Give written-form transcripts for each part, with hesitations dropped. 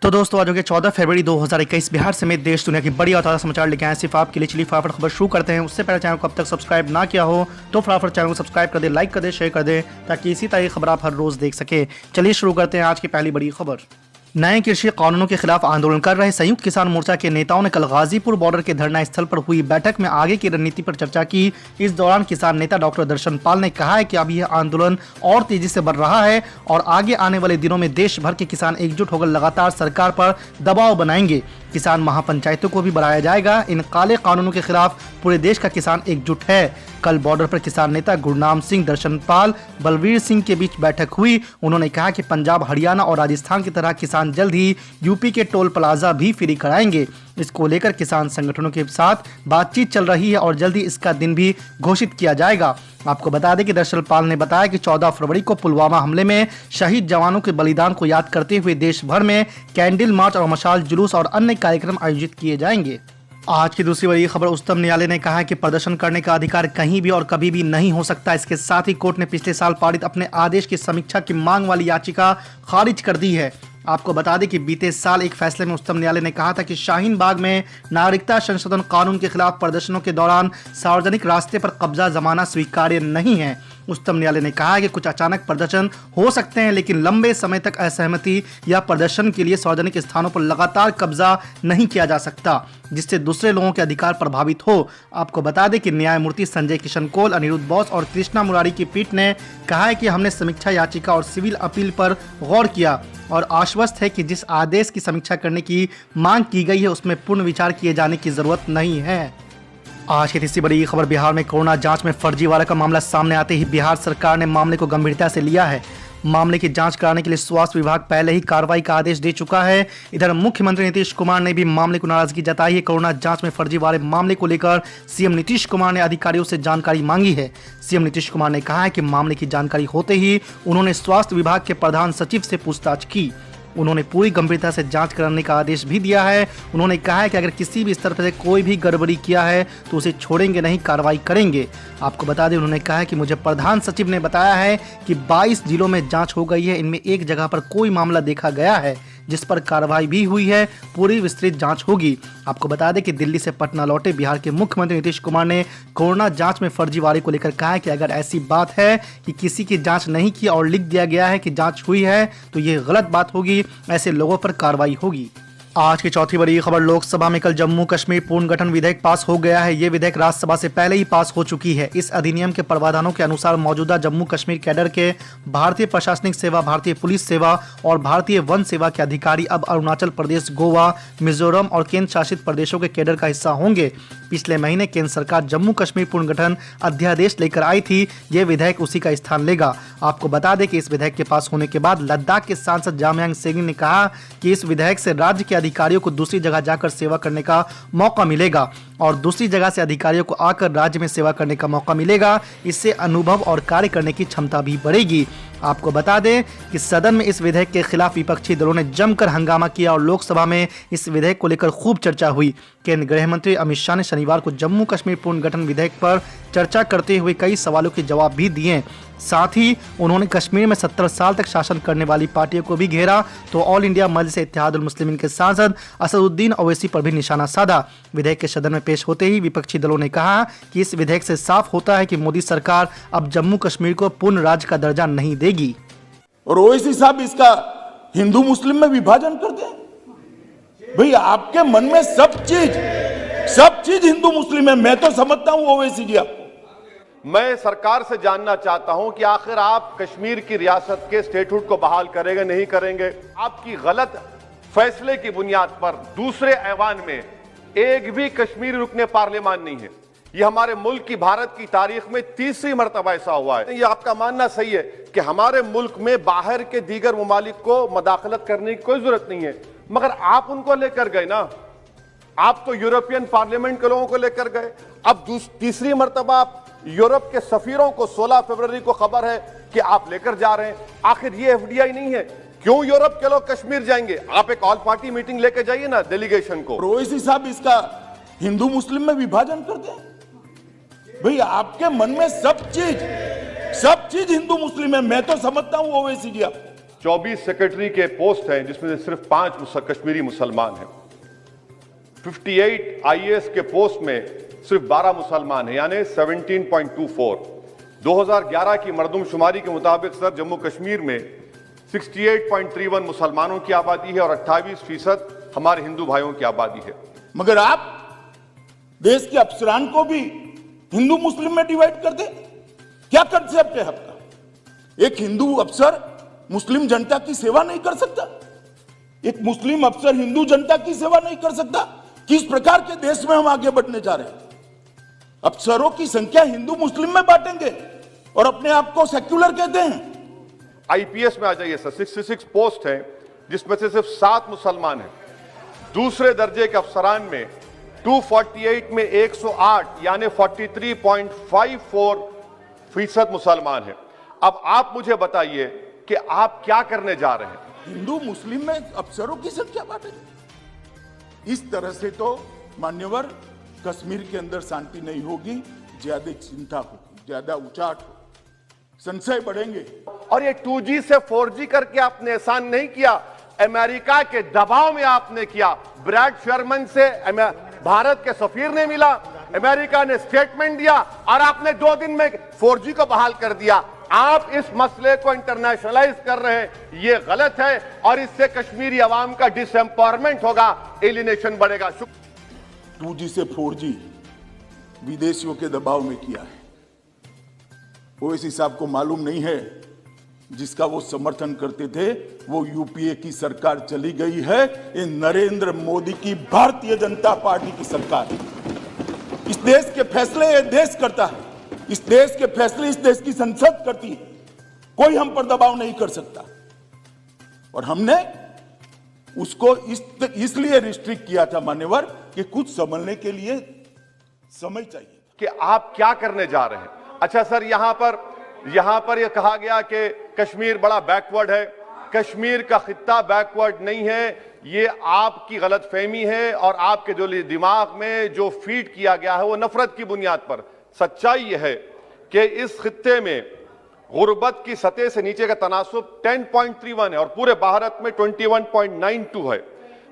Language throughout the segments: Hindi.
तो दोस्तों आज हो गया 14 फरवरी 2021। बिहार समेत देश दुनिया की बड़ी और ताज़ा समाचार लेके आए सिर्फ आपके लिए। चलिए फटाफट खबर शुरू करते हैं। उससे पहले चैनल को अब तक सब्सक्राइब ना किया हो तो फटाफट चैनल को सब्सक्राइब कर दे, लाइक कर दे, शेयर कर दे ताकि इसी तरह की खबर आप हर रोज देख सके। चलिए शुरू करते हैं आज की पहली बड़ी खबर। नए कृषि कानूनों के खिलाफ आंदोलन कर रहे संयुक्त किसान मोर्चा के नेताओं ने कल गाजीपुर बॉर्डर के धरना स्थल पर हुई बैठक में आगे की रणनीति पर चर्चा की। इस दौरान किसान नेता डॉक्टर दर्शन पाल ने कहा है कि अब यह आंदोलन और तेजी से बढ़ रहा है और आगे आने वाले दिनों में देश भर के किसान एकजुट होकर लगातार सरकार पर दबाव बनाएंगे। किसान महापंचायतों को भी बढ़ाया जाएगा। इन काले कानूनों के खिलाफ पूरे देश का किसान एकजुट है। कल बॉर्डर पर किसान नेता गुरनाम सिंह, दर्शन पाल, बलवीर सिंह के बीच बैठक हुई। उन्होंने कहा कि पंजाब, हरियाणा और राजस्थान की तरह किसान जल्द ही यूपी के टोल प्लाजा भी फ्री कराएंगे। इसको लेकर किसान संगठनों के साथ बातचीत चल रही है और जल्द ही इसका दिन भी घोषित किया जाएगा। आपको बता दें कि दर्शन पाल ने बताया कि 14 फरवरी को पुलवामा हमले में शहीद जवानों के बलिदान को याद करते हुए देश भर में कैंडल मार्च और मशाल जुलूस और अन्य कार्यक्रम आयोजित किए जाएंगे। आज की दूसरी बड़ी खबर। उच्चतम न्यायालय ने कहा है कि प्रदर्शन करने का अधिकार कहीं भी और कभी भी नहीं हो सकता। इसके साथ ही कोर्ट ने पिछले साल पारित अपने आदेश की समीक्षा की मांग वाली याचिका खारिज कर दी है। आपको बता दें कि बीते साल एक फैसले में उच्चतम न्यायालय ने कहा था कि शाहीन बाग में नागरिकता संशोधन कानून के खिलाफ प्रदर्शनों के दौरान सार्वजनिक रास्ते पर कब्जा जमाना स्वीकार्य नहीं है। उच्चतम न्यायालय ने कहा है कि कुछ अचानक प्रदर्शन हो सकते हैं, लेकिन लंबे समय तक असहमति या प्रदर्शन के लिए सार्वजनिक स्थानों पर लगातार कब्जा नहीं किया जा सकता, जिससे दूसरे लोगों के अधिकार प्रभावित हो। आपको बता दें कि न्यायमूर्ति संजय किशन कौल, अनिरुद्ध बोस और कृष्णा मुरारी की पीठ ने कहा है कि हमने समीक्षा याचिका और सिविल अपील पर गौर किया और आश्वस्त है कि जिस आदेश की समीक्षा करने की मांग की गई है उसमें पूर्ण विचार किए जाने की जरूरत नहीं है। आज की तीसरी बड़ी खबर। बिहार में कोरोना जांच में फर्जीवाड़ा का मामला सामने आते ही बिहार सरकार ने मामले को गंभीरता से लिया है। मामले की जांच कराने के लिए स्वास्थ्य विभाग पहले ही कार्रवाई का आदेश दे चुका है। इधर मुख्यमंत्री नीतीश कुमार ने भी मामले को नाराजगी जताई है। कोरोना जांच में फर्जीवाड़े मामले को लेकर सीएम नीतीश कुमार ने अधिकारियों से जानकारी मांगी है। सीएम नीतीश कुमार ने कहा है कि मामले की जानकारी होते ही उन्होंने स्वास्थ्य विभाग के प्रधान सचिव से पूछताछ की। उन्होंने पूरी गंभीरता से जांच कराने का आदेश भी दिया है। उन्होंने कहा है कि अगर किसी भी स्तर पर कोई भी गड़बड़ी किया है तो उसे छोड़ेंगे नहीं, कार्रवाई करेंगे। आपको बता दें, उन्होंने कहा है कि मुझे प्रधान सचिव ने बताया है कि 22 जिलों में जांच हो गई है। इनमें एक जगह पर कोई मामला देखा गया है जिस पर कार्रवाई भी हुई है। पूरी विस्तृत जांच होगी। आपको बता दें कि दिल्ली से पटना लौटे बिहार के मुख्यमंत्री नीतीश कुमार ने कोरोना जांच में फर्जीवाड़े को लेकर कहा है कि अगर ऐसी बात है कि किसी की जांच नहीं की और लिख दिया गया है कि जांच हुई है तो ये गलत बात होगी। ऐसे लोगों पर कार्रवाई होगी। आज की चौथी बड़ी खबर। लोकसभा में कल जम्मू कश्मीर पुनर्गठन विधेयक पास हो गया है। ये विधेयक राज्यसभा से पहले ही पास हो चुकी है। इस अधिनियम के प्रावधानों के अनुसार मौजूदा जम्मू कश्मीर कैडर के भारतीय प्रशासनिक सेवा, भारतीय पुलिस सेवा और भारतीय वन सेवा के अधिकारी अब अरुणाचल प्रदेश, गोवा, मिजोरम और केंद्र शासित प्रदेशों के कैडर का हिस्सा होंगे। पिछले महीने केंद्र सरकार जम्मू कश्मीर पुनर्गठन अध्यादेश लेकर आई थी। ये विधेयक उसी का स्थान लेगा। आपको बता दें कि इस विधेयक के पास होने के बाद लद्दाख के सांसद जामयांग सेंगिंग ने कहा कि इस विधेयक से राज्य के अधिकारियों को दूसरी जगह जाकर सेवा करने का मौका मिलेगा और दूसरी जगह से अधिकारियों को आकर राज्य में सेवा करने का मौका मिलेगा। इससे अनुभव और कार्य करने की क्षमता भी बढ़ेगी। आपको बता दें कि सदन में इस विधेयक के खिलाफ विपक्षी दलों ने जमकर हंगामा किया और लोकसभा में इस विधेयक को लेकर खूब चर्चा हुई। केंद्रीय गृह मंत्री अमित शाह ने शनिवार को जम्मू कश्मीर पुनर्गठन विधेयक पर चर्चा करते हुए कई सवालों के जवाब भी दिए। साथ ही उन्होंने कश्मीर में 70 साल तक शासन करने वाली पार्टियों को भी घेरा तो ऑल इंडिया मजलिस इत्तेहादुल मुस्लिमीन के सांसद असदुद्दीन ओवैसी पर भी निशाना साधा। विधेयक के सदन में पेश होते ही विपक्षी दलों ने कहा कि इस विधेयक से साफ होता है कि मोदी सरकार अब जम्मू कश्मीर को पूर्ण राज्य का दर्जा नहीं देगी। और ओवैसी साहब इसका हिंदू मुस्लिम में विभाजन कर दें। भाई आपके मन में सब चीज हिंदू मुस्लिम है। मैं तो समझता हूं ओवैसी जी आपको। मैं सरकार से जानना चाहता हूं कि आखिर आप कश्मीर की रियासत के स्टेटहुड को बहाल करेंगे नहीं करेंगे। आपकी गलत फैसले की बुनियाद पर दूसरे ऐवान में एक भी कश्मीरी रुकने पार्लियामान नहीं है। ये हमारे मुल्क की, भारत की तारीख में तीसरी मर्तबा ऐसा हुआ है। ये आपका मानना सही है कि हमारे मुल्क में बाहर के दीगर ममालिक को मदाखलत करने की कोई जरूरत नहीं है, मगर आप उनको लेकर गए ना। आप तो यूरोपियन पार्लियामेंट के लोगों को लेकर गए। अब तीसरी मर्तबा आप यूरोप के सफीरों को 16 फरवरी को खबर है कि आप लेकर जा रहे हैं। आखिर ये एफडीआई नहीं है, क्यों यूरोप के लोग कश्मीर जाएंगे? आप एक ऑल पार्टी मीटिंग लेकर जाइए ना डेलीगेशन को। ओवैसी साहब इसका हिंदू मुस्लिम में विभाजन कर दें। भाई आपके मन में सब चीज हिंदू मुस्लिम है। मैं तो समझता हूं ओवैसी जी आपको। 24 सेक्रेटरी के पोस्ट हैं जिसमें से सिर्फ 5 कश्मीरी मुसलमान हैं। 58 आईएएस के पोस्ट में सिर्फ 12 मुसलमान हैं, यानी 17.24। 2011 की मरदमशुमारी के मुताबिक सर जम्मू कश्मीर में 68.31 मुसलमानों की आबादी है और 28% हमारे हिंदू भाइयों की आबादी है। मगर आप देश के अफसरान को भी हिंदू मुस्लिम में डिवाइड कर दे। क्या कंसेप्ट है आपका? एक हिंदू अफसर मुस्लिम जनता की सेवा नहीं कर सकता? एक मुस्लिम अफसर हिंदू जनता की सेवा नहीं कर सकता? किस प्रकार के देश में हम आगे बढ़ने जा रहे हैं? अफसरों की संख्या हिंदू मुस्लिम में बांटेंगे और अपने आप को सेक्युलर कहते हैं। आईपीएस में आ जाइए सर, 66 पोस्ट हैं जिसमें से सिर्फ 7 मुसलमान हैं। दूसरे दर्जे के अफसरान में 248 में 108 यानी 43.54% मुसलमान हैं। अब आप मुझे बताइए कि आप क्या करने जा रहे हैं? हिंदू मुस्लिम में अफसरों की संख्या बांटेंगे? इस तरह से तो मान्यवर कश्मीर के अंदर शांति नहीं होगी, ज्यादा चिंता होगी, ज्यादा उचाट होगी, संशय बढ़ेंगे। और ये 2G से 4G करके आपने एहसान नहीं किया, अमेरिका के दबाव में आपने किया। ब्रैड शर्मन से भारत के सफीर ने मिला, अमेरिका ने स्टेटमेंट दिया और आपने 2 दिन में 4G को बहाल कर दिया। आप इस मसले को इंटरनेशनलाइज कर रहे हैं, ये गलत है और इससे कश्मीरी अवाम का डिसएम्पावरमेंट होगा, एलिनेशन बढ़ेगा। 2G से 4G विदेशियों के दबाव में किया है। ओवैसी साहब को मालूम नहीं है जिसका वो समर्थन करते थे वो यूपीए की सरकार चली गई है। ये नरेंद्र मोदी की भारतीय जनता पार्टी की सरकार है। इस देश के फैसले ये देश करता है, इस देश के फैसले इस देश की संसद करती है। कोई हम पर दबाव नहीं कर सकता और हमने उसको इसलिए रिस्ट्रिक्ट किया था मान्यवर कि कुछ समझने के लिए समय चाहिए कि आप क्या करने जा रहे हैं। अच्छा सर, यहां पर यह कहा गया कि कश्मीर बड़ा बैकवर्ड है। कश्मीर का खित्ता बैकवर्ड नहीं है, ये आपकी गलतफहमी है और आपके जो दिमाग में जो फीड किया गया है वो नफरत की बुनियाद पर। सच्चाई यह है कि इस खित्ते में गुर्बत की सतह से नीचे का तनासुब 10.31 है और पूरे भारत में 21.92 है।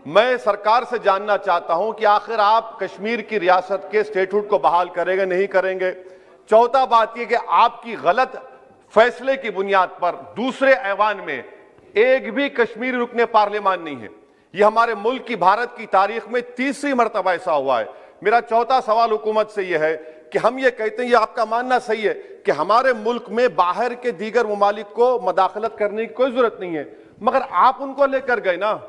मैं सरकार से जानना चाहता हूं कि आखिर आप कश्मीर की रियासत के स्टेटहुड को बहाल करेंगे नहीं करेंगे। चौथा बात यह कि आपकी गलत फैसले की बुनियाद पर दूसरे ऐवान में एक भी कश्मीरी रुकने पार्लियामान नहीं है। यह हमारे मुल्क की, भारत की तारीख में तीसरी मर्तबा ऐसा हुआ है। मेरा चौथा सवाल हुकूमत से यह है कि हम ये कहते हैं, ये आपका मानना सही है कि हमारे मुल्क में बाहर के दीगर ममालिक को मदाखलत करने की कोई जरूरत नहीं है, मगर आप उनको लेकर गए ना।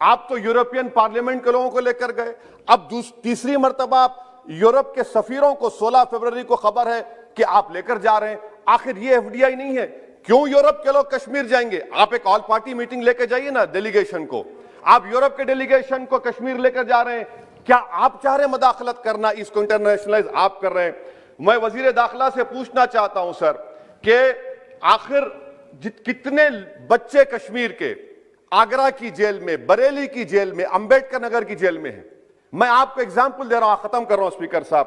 आप तो यूरोपियन पार्लियामेंट के लोगों को लेकर गए, अब तीसरी मर्तबा आप यूरोप के सफीरों को 16 फरवरी को खबर है कि आप लेकर जा रहे हैं। आखिर ये एफडीआई नहीं है? क्यों यूरोप के लोग कश्मीर जाएंगे? आप एक ऑल पार्टी मीटिंग लेकर जाइए ना डेलीगेशन को। आप यूरोप के डेलीगेशन को कश्मीर लेकर जा रहे हैं, क्या आप चाह रहे हैं मदाखलत करना? इसको इंटरनेशनलाइज आप कर रहे हैं। मैं वजीर दाखिला से पूछना चाहता हूं सर कि आखिर कितने बच्चे कश्मीर के आगरा की जेल में, बरेली की जेल में, अंबेडकर नगर की जेल में है? मैं आपको एग्जाम्पल दे रहा हूं, खत्म कर रहा हूं स्पीकर साहब,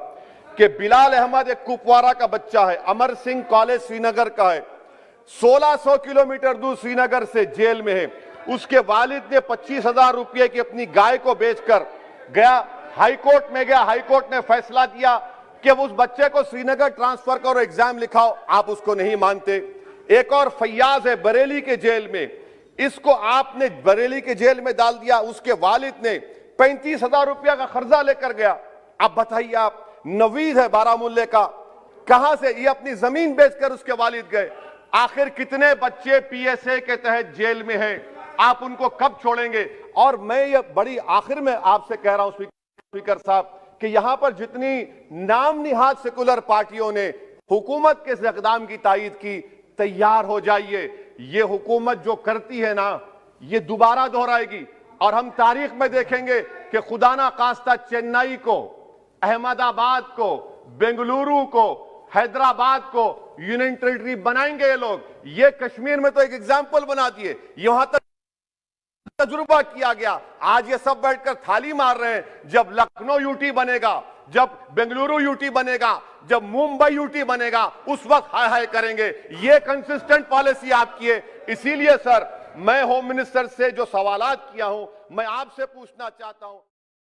कि बिलाल अहमद एक कुपवारा का बच्चा है, अमर सिंह कॉलेज श्रीनगर का है, 1600 किलोमीटर दूर श्रीनगर से जेल में है। उसके वालिद ने 25,000 रुपये की अपनी गाय को बेचकर गया, हाईकोर्ट में गया, हाईकोर्ट ने फैसला दिया कि उस बच्चे को श्रीनगर ट्रांसफर करो, एग्जाम लिखाओ, आप उसको नहीं मानते। एक और फैयाज है बरेली के जेल में, इसको आपने बरेली के जेल में डाल दिया। उसके वालिद ने 35,000 रुपया का कर्जा लेकर गया। अब बताइए आप, नवीद है बारामुल्ले का, कहां से ये अपनी जमीन बेचकर उसके वालिद गए। आखिर कितने बच्चे पीएसए के तहत जेल में हैं? आप उनको कब छोड़ेंगे? और मैं ये बड़ी आखिर में आपसे कह रहा हूं स्पीकर साहब कि यहां पर जितनी नाम निहाद सेकुलर पार्टियों ने हुकूमत के इस इक़दाम की तायीद की, तैयार हो जाइए। ये हुकूमत जो करती है ना, ये दोबारा दोहराएगी और हम तारीख में देखेंगे कि खुदा ना खास्ता चेन्नई को, अहमदाबाद को, बेंगलुरु को, हैदराबाद को यूनियन टेरिटरी बनाएंगे ये लोग। ये कश्मीर में तो एक एग्जाम्पल बना दिए, यहां तक तजुर्बा किया गया। आज ये सब बैठकर थाली मार रहे हैं। जब लखनऊ यूटी बनेगा, जब बेंगलुरु यूटी बनेगा, जब मुंबई यूटी बनेगा, उस वक्त हाय हाय करेंगे। ये कंसिस्टेंट पॉलिसी आपकी है। इसीलिए सर मैं होम मिनिस्टर से जो सवालात किया हूं, मैं आपसे पूछना चाहता हूं।